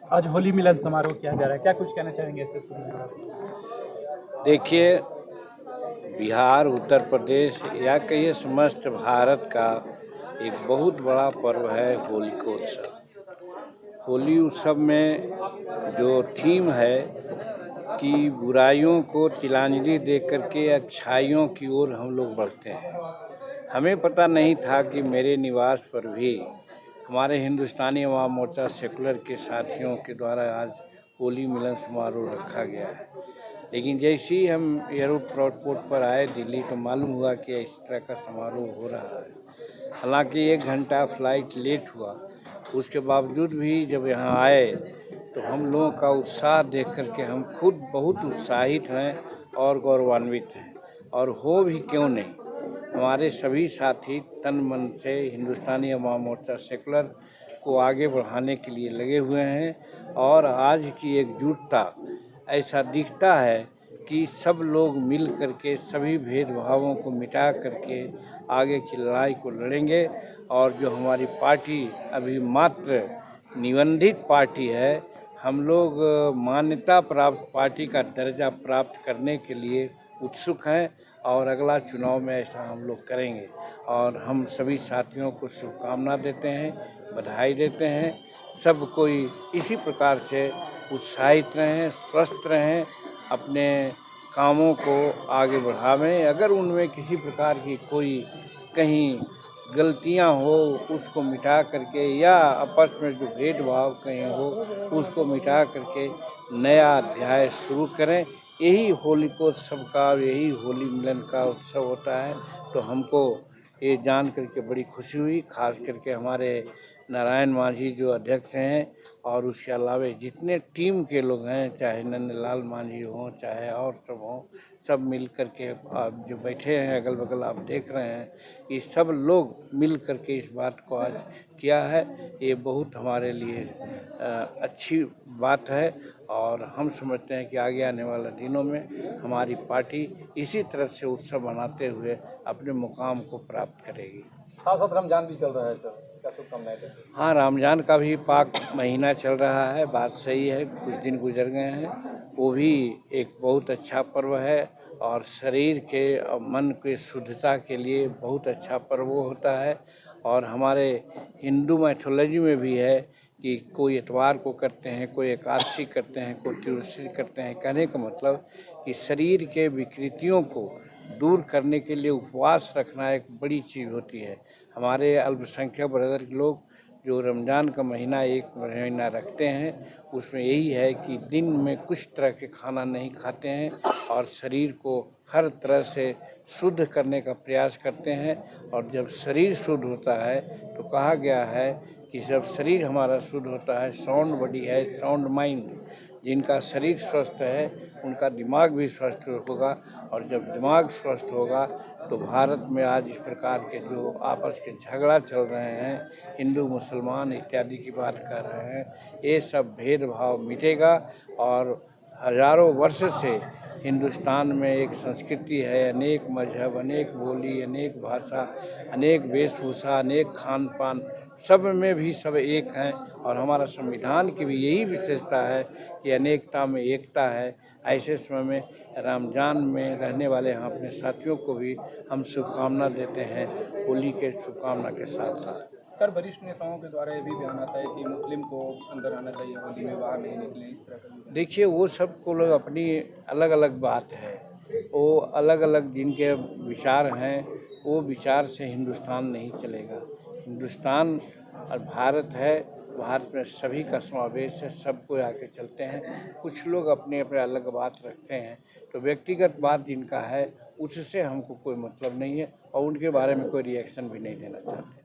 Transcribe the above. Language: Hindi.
आज होली मिलन समारोह किया जा रहा है, क्या कुछ कहना चाहेंगे इससे शुरू? देखिए, बिहार, उत्तर प्रदेश या कहिए समस्त भारत का एक बहुत बड़ा पर्व है होलिकोत्सव। होली उत्सव में जो थीम है कि बुराइयों को तिलांजलि दे करके अच्छाइयों की ओर हम लोग बढ़ते हैं। हमें पता नहीं था कि मेरे निवास पर भी हमारे हिंदुस्तानी अवाम मोर्चा सेकुलर के साथियों के द्वारा आज होली मिलन समारोह रखा गया है। लेकिन जैसे ही हम एयरपोर्ट पर आए दिल्ली तो मालूम हुआ कि इस तरह का समारोह हो रहा है। हालांकि 1 घंटा फ्लाइट लेट हुआ, उसके बावजूद भी जब यहाँ आए तो हम लोगों का उत्साह देख कर के हम खुद बहुत उत्साहित हैं और गौरवान्वित हैं। और हो भी क्यों नहीं, हमारे सभी साथी तन मन से हिंदुस्तानी अवाम मोर्चा सेकुलर को आगे बढ़ाने के लिए लगे हुए हैं। और आज की एकजुटता ऐसा दिखता है कि सब लोग मिल करके सभी भेदभावों को मिटा करके आगे की लड़ाई को लड़ेंगे। और जो हमारी पार्टी अभी मात्र निबंधित पार्टी है, हम लोग मान्यता प्राप्त पार्टी का दर्जा प्राप्त करने के लिए उत्सुक हैं और अगला चुनाव में ऐसा हम लोग करेंगे। और हम सभी साथियों को शुभकामना देते हैं, बधाई देते हैं। सब कोई इसी प्रकार से उत्साहित रहें, स्वस्थ रहें, अपने कामों को आगे बढ़ावें। अगर उनमें किसी प्रकार की कोई कहीं गलतियां हो उसको मिटा करके, या आपस में जो भेदभाव कहीं हो उसको मिटा करके नया अध्याय शुरू करें। यही होलिकोत्सव का, यही होली मिलन का उत्सव होता है। तो हमको ये जान करके बड़ी खुशी हुई, खास करके हमारे नारायण मांझी जो अध्यक्ष हैं और उसके अलावा जितने टीम के लोग हैं, चाहे नंदलाल मांझी हों चाहे और सब हों, सब मिल करके आप जो बैठे हैं अगल बगल आप देख रहे हैं, ये सब लोग मिल करके इस बात को आज किया है। ये बहुत हमारे लिए अच्छी बात है। और हम समझते हैं कि आगे आने वाले दिनों में हमारी पार्टी इसी तरह से उत्सव मनाते हुए अपने मुकाम को प्राप्त करेगी। साथ साथ रमजान भी चल रहा है सर, क्या शुभकामनाएं देते हैं? हाँ, रमजान का भी पाक महीना चल रहा है, बात सही है, कुछ दिन गुजर गए हैं। वो भी एक बहुत अच्छा पर्व है और शरीर के और मन की शुद्धता के लिए बहुत अच्छा पर्व होता है। और हमारे हिंदू मैथोलॉजी में भी है कि कोई इतवार को करते हैं, कोई एकादशी करते हैं, कोई त्रिदशी करते हैं। कहने का मतलब कि शरीर के विकृतियों को दूर करने के लिए उपवास रखना एक बड़ी चीज़ होती है। हमारे अल्पसंख्यक ब्रदर लोग जो रमज़ान का महीना एक महीना रखते हैं, उसमें यही है कि दिन में कुछ तरह के खाना नहीं खाते हैं और शरीर को हर तरह से शुद्ध करने का प्रयास करते हैं। और जब शरीर शुद्ध होता है तो कहा गया है कि जब शरीर हमारा शुद्ध होता है, साउंड बॉडी है साउंड माइंड। जिनका शरीर स्वस्थ है उनका दिमाग भी स्वस्थ होगा। और जब दिमाग स्वस्थ होगा तो भारत में आज इस प्रकार के जो आपस के झगड़ा चल रहे हैं, हिंदू मुसलमान इत्यादि की बात कर रहे हैं, ये सब भेदभाव मिटेगा। और हजारों वर्ष से हिंदुस्तान में एक संस्कृति है, अनेक मजहब, अनेक बोली, अनेक भाषा, अनेक वेशभूषा, अनेक खान पान, सब में भी सब एक हैं। और हमारा संविधान की भी यही विशेषता है कि अनेकता में एकता है। ऐसे समय में रमजान में रहने वाले हम अपने साथियों को भी हम शुभकामना देते हैं, होली के शुभकामना के साथ साथ। सर, वरिष्ठ नेताओं के द्वारा ये भी बयान आता है कि मुस्लिम को अंदर आना चाहिए, होली में बाहर नहीं निकले, इस तरह का भी बयान। देखिए, वो सब को लोग अपनी अलग अलग बात है, वो अलग अलग जिनके विचार हैं, वो विचार से हिंदुस्तान नहीं चलेगा। हिंदुस्तान और भारत है, भारत में सभी का समावेश है, सबको आके चलते हैं। कुछ लोग अपने अपने अलग बात रखते हैं, तो व्यक्तिगत बात जिनका है उससे हमको कोई मतलब नहीं है और उनके बारे में कोई रिएक्शन भी नहीं देना चाहते।